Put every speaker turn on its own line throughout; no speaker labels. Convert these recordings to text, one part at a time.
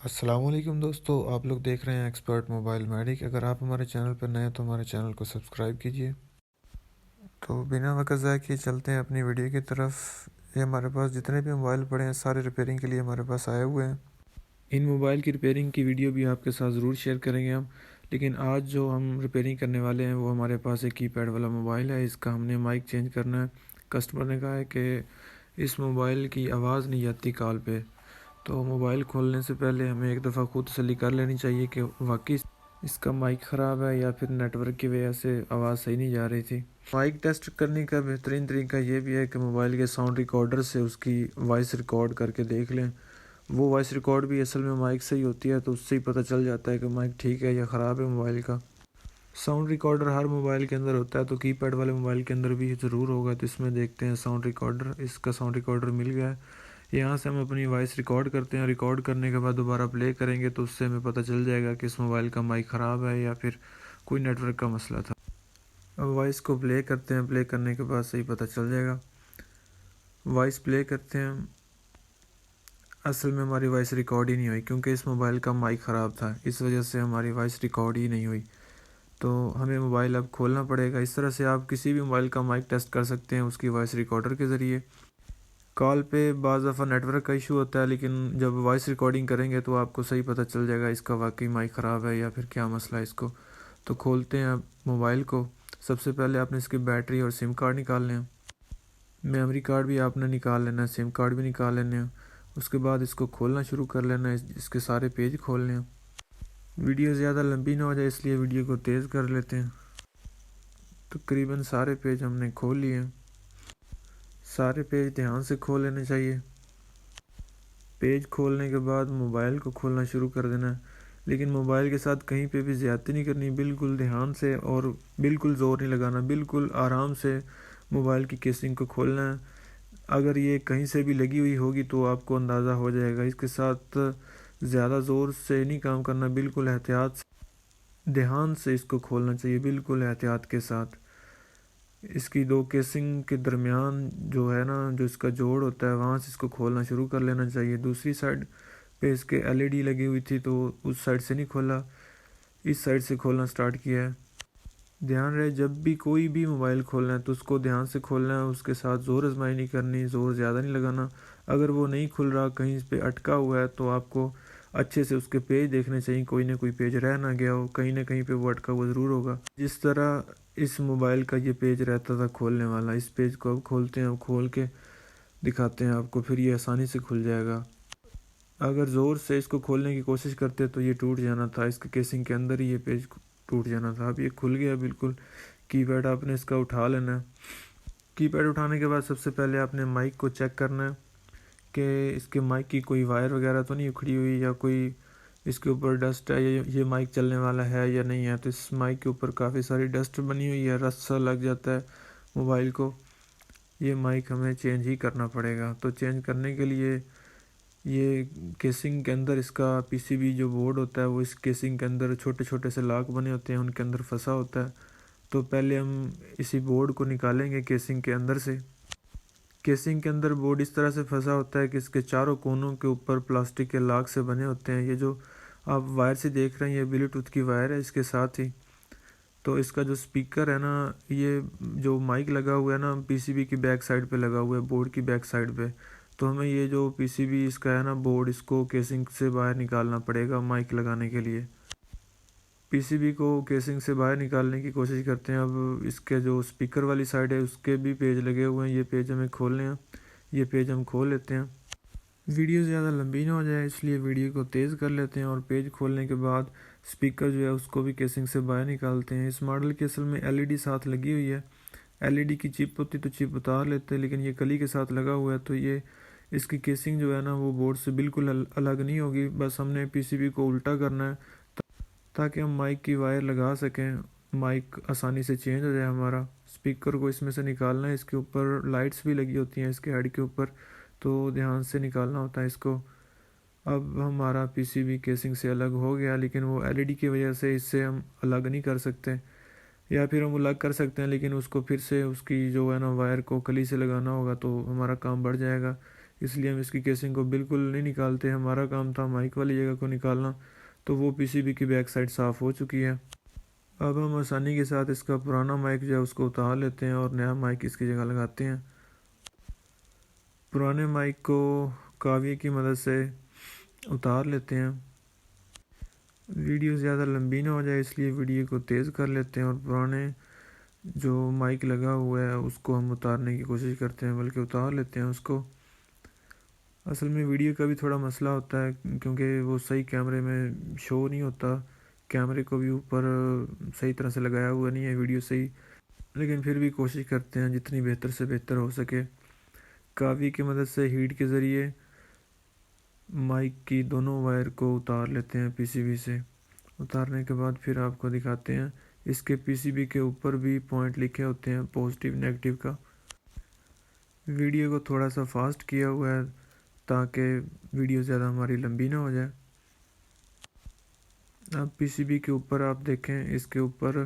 السلام علیکم دوستو، آپ لوگ دیکھ رہے ہیں ایکسپرٹ موبائل میڈک۔ اگر آپ ہمارے چینل پر نئے ہیں تو ہمارے چینل کو سبسکرائب کیجئے۔ تو بنا وقت ضائع کیے چلتے ہیں اپنی ویڈیو کی طرف۔ یہ ہمارے پاس جتنے بھی موبائل پڑے ہیں سارے ریپیئرنگ کے لیے ہمارے پاس آئے ہوئے ہیں۔ ان موبائل کی ریپیئرنگ کی ویڈیو بھی آپ کے ساتھ ضرور شیئر کریں گے ہم، لیکن آج جو ہم ریپیئرنگ کرنے والے ہیں وہ ہمارے پاس ایک کی پیڈ والا موبائل ہے۔ اس کا ہم نے مائک چینج کرنا ہے۔ کسٹمر نے کہا ہے کہ اس موبائل کی آواز نہیں آتی کال پہ، تو موبائل کھولنے سے پہلے ہمیں ایک دفعہ خود تسلی کر لینی چاہیے کہ واقعی اس کا مائک خراب ہے یا پھر نیٹ ورک کی وجہ سے آواز صحیح نہیں جا رہی تھی۔ مائک ٹیسٹ کرنے کا بہترین طریقہ یہ بھی ہے کہ موبائل کے ساؤنڈ ریکارڈر سے اس کی وائس ریکارڈ کر کے دیکھ لیں۔ وہ وائس ریکارڈ بھی اصل میں مائک سے ہی ہوتی ہے، تو اس سے ہی پتہ چل جاتا ہے کہ مائک ٹھیک ہے یا خراب ہے موبائل کا۔ ساؤنڈ ریکارڈر ہر موبائل کے اندر ہوتا ہے، تو کی پیڈ والے موبائل کے اندر بھی ضرور ہوگا۔ تو اس میں دیکھتے ہیں ساؤنڈ ریکارڈر، اس کا ساؤنڈ ریکارڈر مل گیا ہے۔ یہاں سے ہم اپنی وائس ریکارڈ کرتے ہیں۔ ریکارڈ کرنے کے بعد دوبارہ پلے کریں گے تو اس سے ہمیں پتہ چل جائے گا کہ اس موبائل کا مائک خراب ہے یا پھر کوئی نیٹ ورک کا مسئلہ تھا۔ اب وائس کو پلے کرتے ہیں، پلے کرنے کے بعد صحیح پتہ چل جائے گا۔ وائس پلے کرتے ہیں، اصل میں ہماری وائس ریکارڈ ہی نہیں ہوئی کیونکہ اس موبائل کا مائک خراب تھا، اس وجہ سے ہماری وائس ریکارڈ ہی نہیں ہوئی۔ تو ہمیں موبائل اب کھولنا پڑے گا۔ اس طرح سے آپ کسی بھی موبائل کا مائک ٹیسٹ کر سکتے ہیں اس کی وائس ریکارڈر کے ذریعے۔ کال پہ بعض دفعہ نیٹ ورک کا ایشو ہوتا ہے، لیکن جب وائس ریکارڈنگ کریں گے تو آپ کو صحیح پتہ چل جائے گا اس کا واقعی مائک خراب ہے یا پھر کیا مسئلہ ہے اس کو۔ تو کھولتے ہیں اب موبائل کو۔ سب سے پہلے آپ نے اس کی بیٹری اور سم کارڈ نکال لیں، میموری کارڈ بھی آپ نے نکال لینا ہے، سم کارڈ بھی نکال لینے ہیں۔ اس کے بعد اس کو کھولنا شروع کر لینا ہے، اس کے سارے پیج کھول لیں۔ ویڈیو زیادہ لمبی نہ ہو جائے اس لیے ویڈیو کو تیز کر لیتے ہیں۔ تقریباً سارے پیج ہم نے کھول لیے ہیں۔ سارے پیج دھیان سے کھول لینے چاہیے۔ پیج کھولنے کے بعد موبائل کو کھولنا شروع کر دینا ہے، لیکن موبائل کے ساتھ کہیں پہ بھی زیادتی نہیں کرنی، بالکل دھیان سے اور بالکل زور نہیں لگانا، بالکل آرام سے موبائل کی کیسنگ کو کھولنا ہے۔ اگر یہ کہیں سے بھی لگی ہوئی ہوگی تو آپ کو اندازہ ہو جائے گا۔ اس کے ساتھ زیادہ زور سے نہیں کام کرنا، بالکل احتیاط سے دھیان سے اس کو کھولنا چاہیے، بالکل احتیاط کے ساتھ۔ اس کی دو کیسنگ کے درمیان جو ہے نا، جو اس کا جوڑ ہوتا ہے وہاں سے اس کو کھولنا شروع کر لینا چاہیے۔ دوسری سائڈ پہ اس کے LED لگی ہوئی تھی تو اس سائڈ سے نہیں کھولا، اس سائڈ سے کھولنا سٹارٹ کیا ہے۔ دھیان رہے جب بھی کوئی بھی موبائل کھولنا ہے تو اس کو دھیان سے کھولنا ہے، اس کے ساتھ زور آزمائی نہیں کرنی، زور زیادہ نہیں لگانا۔ اگر وہ نہیں کھل رہا، کہیں پہ اٹکا ہوا ہے، تو آپ کو اچھے سے اس کے پیج دیکھنے چاہیے، کوئی نہ کوئی پیج رہ نہ گیا ہو، کہیں نہ کہیں پہ وہ اٹکا ہوا ضرور ہوگا۔ جس طرح اس موبائل کا یہ پیج رہتا تھا کھولنے والا، اس پیج کو اب کھولتے ہیں، اب کھول کے دکھاتے ہیں آپ کو، پھر یہ آسانی سے کھل جائے گا۔ اگر زور سے اس کو کھولنے کی کوشش کرتے تو یہ ٹوٹ جانا تھا، اس کے کیسنگ کے اندر ہی یہ پیج ٹوٹ جانا تھا۔ اب یہ کھل گیا بالکل۔ کی پیڈ آپ نے اس کا اٹھا لینا ہے۔ کی پیڈ اٹھانے کے بعد سب سے پہلے آپ نے مائک کو چیک کرنا ہے کہ اس کے مائک کی کوئی وائر وغیرہ تو نہیں اکھڑی ہوئی، یا کوئی اس کے اوپر ڈسٹ ہے، یا یہ مائک چلنے والا ہے یا نہیں ہے۔ تو اس مائک کے اوپر کافی ساری ڈسٹ بنی ہوئی ہے، رسٹ سا لگ جاتا ہے موبائل کو۔ یہ مائک ہمیں چینج ہی کرنا پڑے گا۔ تو چینج کرنے کے لیے یہ کیسنگ کے اندر اس کا PCB جو بورڈ ہوتا ہے وہ اس کیسنگ کے اندر چھوٹے چھوٹے سے لاک بنے ہوتے ہیں، ان کے اندر پھنسا ہوتا ہے۔ تو پہلے ہم اسی بورڈ کو نکالیں گے کیسنگ کے اندر سے۔ کیسنگ کے اندر بورڈ اس طرح سے پھنسا ہوتا ہے کہ اس کے چاروں کونوں کے اوپر پلاسٹک کے لاک سے بنے ہوتے ہیں۔ یہ جو آپ وائر سے دیکھ رہے ہیں یہ بلوٹوتھ کی وائر ہے اس کے ساتھ ہی۔ تو اس کا جو سپیکر ہے نا، یہ جو مائک لگا ہوا ہے نا PCB کی بیک سائڈ پہ لگا ہوا ہے، بورڈ کی بیک سائڈ پہ۔ تو ہمیں یہ جو PCB اس کا ہے نا بورڈ، اس کو کیسنگ سے باہر نکالنا پڑے گا مائک لگانے کے لیے۔ PCB کو کیسنگ سے باہر نکالنے کی کوشش کرتے ہیں۔ اب اس کے جو سپیکر والی سائڈ ہے اس کے بھی پیج لگے ہوئے ہیں، یہ پیج ہمیں کھولنے ہیں۔ یہ پیج ہم کھول لیتے ہیں۔ ویڈیو زیادہ لمبی نہ ہو جائے اس لیے ویڈیو کو تیز کر لیتے ہیں، اور پیج کھولنے کے بعد سپیکر جو ہے اس کو بھی کیسنگ سے باہر نکالتے ہیں۔ اس ماڈل کی اصل میں LED ساتھ لگی ہوئی ہے۔ LED کی چپ ہوتی تو چپ اتار لیتے، لیکن یہ کلی کے ساتھ لگا ہوا ہے تو یہ اس کی کیسنگ جو ہے نا وہ بورڈ سے بالکل الگ نہیں ہوگی۔ بس ہم نے PCB کو الٹا کرنا ہے تاکہ ہم مائک کی وائر لگا سکیں، مائک آسانی سے چینج ہو جائے ہمارا۔ سپیکر کو اس میں سے نکالنا ہے، اس کے اوپر لائٹس بھی لگی ہوتی ہیں اس کے ہیڈ کے اوپر، تو دھیان سے نکالنا ہوتا ہے اس کو۔ اب ہمارا PCB کیسنگ سے الگ ہو گیا، لیکن وہ LED کی وجہ سے اس سے ہم الگ نہیں کر سکتے، یا پھر ہم الگ کر سکتے ہیں لیکن اس کو پھر سے اس کی جو ہے نا وائر کو کلی سے لگانا ہوگا تو ہمارا کام بڑھ جائے گا۔ اس لیے ہم اس کی کیسنگ کو بالکل نہیں نکالتے. ہمارا کام تھا مائک والی جگہ کو نکالنا، تو وہ پی سی بی کی بیک سائڈ صاف ہو چکی ہے. اب ہم آسانی کے ساتھ اس کا پرانا مائک جو ہے اس کو اتار لیتے ہیں اور نیا مائک اس کی جگہ لگاتے ہیں. پرانے مائک کو کاویہ کی مدد سے اتار لیتے ہیں. ویڈیو زیادہ لمبی نہ ہو جائے اس لیے ویڈیو کو تیز کر لیتے ہیں، اور پرانے جو مائک لگا ہوا ہے اس کو ہم اتارنے کی کوشش کرتے ہیں، بلکہ اتار لیتے ہیں اس کو. اصل میں ویڈیو کا بھی تھوڑا مسئلہ ہوتا ہے کیونکہ وہ صحیح کیمرے میں شو نہیں ہوتا، کیمرے کو بھی اوپر صحیح طرح سے لگایا ہوا نہیں ہے ویڈیو صحیح، لیکن پھر بھی کوشش کرتے ہیں جتنی بہتر سے بہتر ہو سکے. کاوی کی مدد سے ہیٹ کے ذریعے مائک کی دونوں وائر کو اتار لیتے ہیں پی سی بی سے. اتارنے کے بعد پھر آپ کو دکھاتے ہیں. اس کے پی سی بی کے اوپر بھی پوائنٹ لکھے ہوتے ہیں پازیٹیو نیگیٹو کا. ویڈیو کو تھوڑا سا فاسٹ کیا ہوا ہے تاکہ ویڈیو زیادہ ہماری لمبی نہ ہو جائے. اب پی سی بی کے اوپر آپ دیکھیں، اس کے اوپر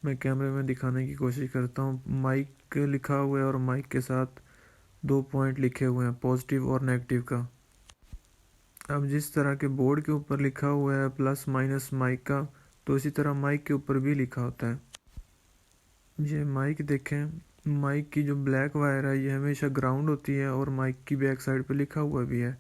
میں کیمرے میں دکھانے کی کوشش کرتا ہوں، مائک لکھا ہوا ہے اور مائک کے ساتھ 2 پوائنٹ لکھے ہوئے ہیں پازیٹیو اور نیگیٹو کا. اب جس طرح کے بورڈ کے اوپر لکھا ہوا ہے پلس مائنس مائک کا، تو اسی طرح مائک کے اوپر بھی لکھا ہوتا ہے. یہ مائک دیکھیں، مائک کی جو بلیک وائر ہے یہ ہمیشہ گراؤنڈ ہوتی ہے اور مائک کی بیک سائڈ پہ لکھا ہوا بھی ہے.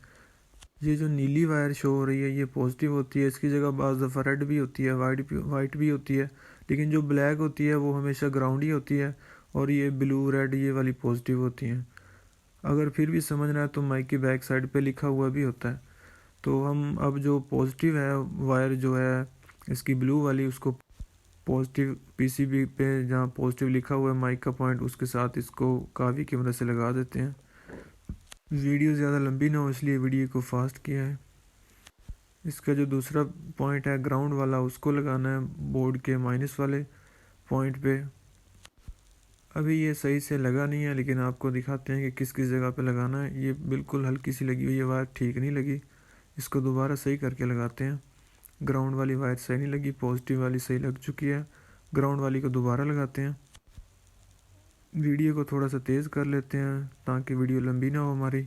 یہ جو نیلی وائر شو ہو رہی ہے یہ پازیٹیو ہوتی ہے، اس کی جگہ بعض دفعہ ریڈ بھی ہوتی ہے، وائٹ بھی ہوتی ہے، لیکن جو بلیک ہوتی ہے وہ ہمیشہ گراؤنڈ ہی ہوتی ہے، اور یہ بلو ریڈ یہ والی پازیٹیو ہوتی ہیں. اگر پھر بھی سمجھنا ہے تو مائک کی بیک سائڈ پہ لکھا ہوا بھی ہوتا ہے. تو ہم اب جو پازیٹیو ہے وائر جو ہے اس کی بلو والی، اس کو پازیٹیو پی سی بی پہ جہاں پازیٹیو لکھا ہوا ہے مائک کا پوائنٹ، اس کے ساتھ اس کو کاوی کی مدد سے لگا دیتے ہیں. ویڈیو زیادہ لمبی نہ ہو اس لیے ویڈیو کو فاسٹ کیا ہے. اس کا جو دوسرا پوائنٹ ہے گراؤنڈ والا، اس کو لگانا ہے بورڈ کے مائنس والے پوائنٹ پہ. ابھی یہ صحیح سے لگا نہیں ہے لیکن آپ کو دکھاتے ہیں کہ کس کس جگہ پہ لگانا ہے. یہ بالکل ہلکی سی لگی ہوئی ہے وائر، ٹھیک نہیں لگی، اس کو دوبارہ صحیح کر کے لگاتے ہیں. گراؤنڈ والی وائر صحیح نہیں لگی، پازیٹیو والی صحیح لگ چکی ہے، گراؤنڈ والی کو دوبارہ لگاتے ہیں. ویڈیو کو تھوڑا سا تیز کر لیتے ہیں تاکہ ویڈیو لمبی نہ ہو ہماری.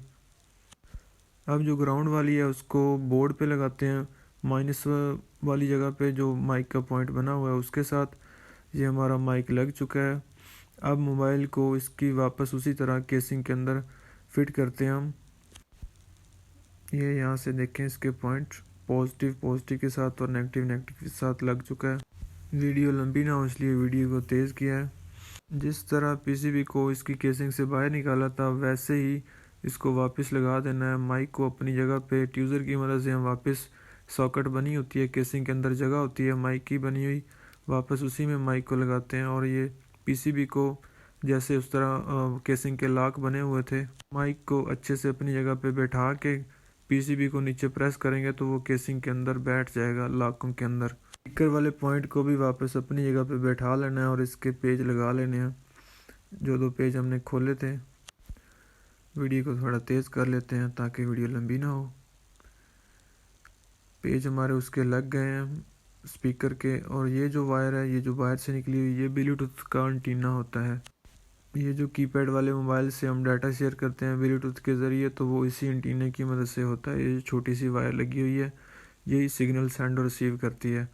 اب جو گراؤنڈ والی ہے اس کو بورڈ پہ لگاتے ہیں مائنس والی جگہ پہ جو مائک کا پوائنٹ بنا ہوا ہے اس کے ساتھ. یہ ہمارا مائک لگ چکا ہے. اب موبائل کو اس کی واپس اسی طرح کیسنگ کے اندر فٹ کرتے ہیں ہم. یہ یہاں سے دیکھیں اس کے پوائنٹ پازیٹیو کے ساتھ اور نیگیٹو کے ساتھ لگ چکا ہے. ویڈیو لمبی نہ ہو اس لیے ویڈیو کو تیز کیا ہے. جس طرح پی سی بی کو اس کی کیسنگ سے باہر نکالا تھا ویسے ہی اس کو واپس لگا دینا ہے. مائک کو اپنی جگہ پہ ٹیوزر کی مدد سے ہم واپس ساکٹ بنی ہوتی ہے کیسنگ کے اندر جگہ ہوتی ہے مائک کی بنی ہوئی، واپس اسی میں مائک کو لگاتے ہیں. اور یہ پی سی بی کو جیسے اس طرح کیسنگ کے لاک بنے ہوئے تھے، مائک کو اچھے سے اپنی جگہ پہ بیٹھا کے پی سی بی کو نیچے پریس کریں گے تو وہ کیسنگ کے اندر بیٹھ جائے گا لاکوں کے اندر. اسپیکر والے پوائنٹ کو بھی واپس اپنی جگہ پہ بیٹھا لینا ہے اور اس کے پیج لگا لینے ہیں جو 2 پیج ہم نے کھولے تھے. ویڈیو کو تھوڑا تیز کر لیتے ہیں تاکہ ویڈیو لمبی نہ ہو. پیج ہمارے اس کے لگ گئے ہیں اسپیکر کے. اور یہ جو وائر ہے یہ جو باہر سے نکلی ہوئی یہ بلوٹوتھ کا انٹینا ہوتا ہے. یہ جو کی پیڈ والے موبائل سے ہم ڈاٹا شیئر کرتے ہیں بلوٹوتھ کے ذریعے تو وہ اسی انٹینے کی مدد سے ہوتا ہے. یہ چھوٹی سی وائر لگی ہوئی ہے یہی سگنل سینڈ اور ریسیو کرتی ہے.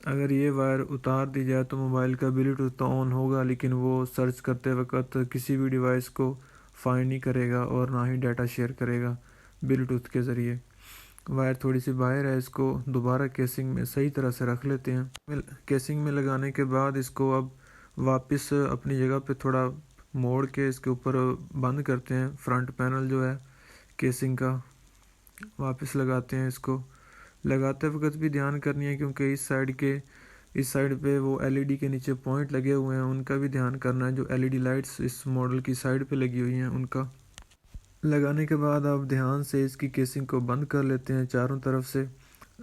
اگر یہ وائر اتار دی جائے تو موبائل کا بلوٹوتھ تو آن ہوگا لیکن وہ سرچ کرتے وقت کسی بھی ڈیوائس کو فائنڈ نہیں کرے گا اور نہ ہی ڈاٹا شیئر کرے گا بلوٹوتھ کے ذریعے. وائر تھوڑی سی باہر ہے، اس کو دوبارہ کیسنگ میں صحیح طرح سے رکھ لیتے ہیں. کیسنگ میں لگانے کے بعد اس کو اب واپس اپنی جگہ پہ تھوڑا موڑ کے اس کے اوپر بند کرتے ہیں. فرنٹ پینل جو ہے کیسنگ کا واپس لگاتے ہیں. اس کو لگاتے وقت بھی دھیان کرنی ہے کیونکہ اس سائڈ پہ وہ ایل ای ڈی کے نیچے پوائنٹ لگے ہوئے ہیں، ان کا بھی دھیان کرنا ہے. جو ایل ای ڈی لائٹس اس ماڈل کی سائڈ پہ لگی ہوئی ہیں ان کا لگانے کے بعد آپ دھیان سے اس کی کیسنگ کو بند کر لیتے ہیں چاروں طرف سے.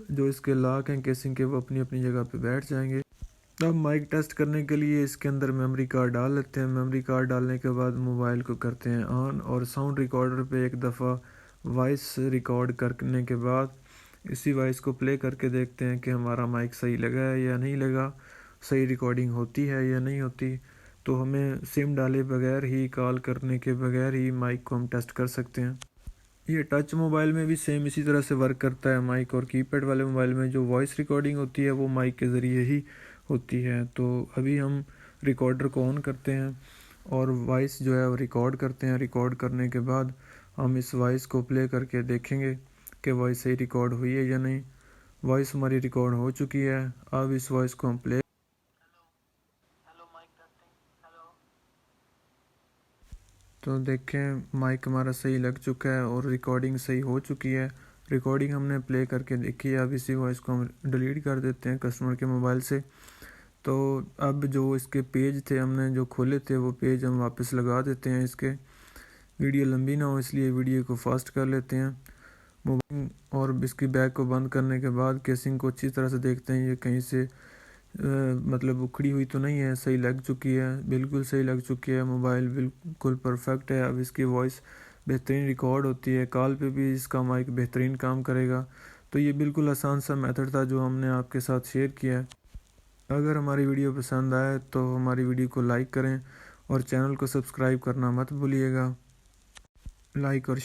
جو اس کے لاک ہیں کیسنگ کے وہ اپنی اپنی جگہ پہ بیٹھ جائیں گے. اب مائک ٹیسٹ کرنے کے لیے اس کے اندر میموری کارڈ ڈال لیتے ہیں. میموری کارڈ ڈالنے کے بعد موبائل کو کرتے ہیں آن اور ساؤنڈ ریکارڈر پہ ایک دفعہ وائس ریکارڈ کرنے کے بعد اسی وائس کو پلے کر کے دیکھتے ہیں کہ ہمارا مائک صحیح لگا ہے یا نہیں لگا، صحیح ریکارڈنگ ہوتی ہے یا نہیں ہوتی. تو ہمیں سم ڈالے بغیر ہی، کال کرنے کے بغیر ہی مائک کو ہم ٹیسٹ کر سکتے ہیں۔ یہ ٹچ موبائل میں بھی سیم اسی طرح سے ورک کرتا ہے مائک، اور کی پیڈ والے موبائل میں جو وائس ریکارڈنگ ہوتی ہے وہ مائک کے ذریعے ہی ہوتی ہے۔ تو ابھی ہم ریکارڈر کو آن کرتے ہیں اور وائس جو ہے وہ ریکارڈ کرتے ہیں۔ ریکارڈ کرنے کے بعد ہم اس وائس کو پلے کر کے دیکھیں گے کہ وائس صحیح ریکارڈ ہوئی ہے یا نہیں۔ وائس ہماری ریکارڈ ہو چکی ہے۔ اب اس وائس کو ہم پلے تو دیکھیں مائک ہمارا صحیح لگ چکا ہے اور ریکارڈنگ صحیح ہو چکی ہے۔ ریکارڈنگ ہم نے پلے کر کے دیکھی ہے۔ اب اسی وائس کو ہم ڈیلیٹ کر دیتے ہیں کسٹمر کے موبائل سے۔ تو اب جو اس کے پیج تھے ہم نے جو کھولے تھے وہ پیج ہم واپس لگا دیتے ہیں۔ اس کے ویڈیو لمبی نہ ہو اس لیے ویڈیو کو فاسٹ کر لیتے ہیں موبائل، اور اس کی بیک کو بند کرنے کے بعد کیسنگ کو اچھی طرح سے دیکھتے ہیں یہ کہیں سے مطلب اکھڑی ہوئی تو نہیں ہے، صحیح لگ چکی ہے، بالکل صحیح لگ چکی ہے، موبائل بالکل پرفیکٹ ہے۔ اب اس کی وائس بہترین ریکارڈ ہوتی ہے، کال پہ بھی اس کا مائک بہترین کام کرے گا۔ تو یہ بالکل آسان سا میتھڈ تھا جو ہم نے آپ کے ساتھ شیئر کیا ہے۔ اگر ہماری ویڈیو پسند آئے تو ہماری ویڈیو کو لائک کریں اور چینل کو سبسکرائب کرنا مت بھولیے گا۔ لائک اور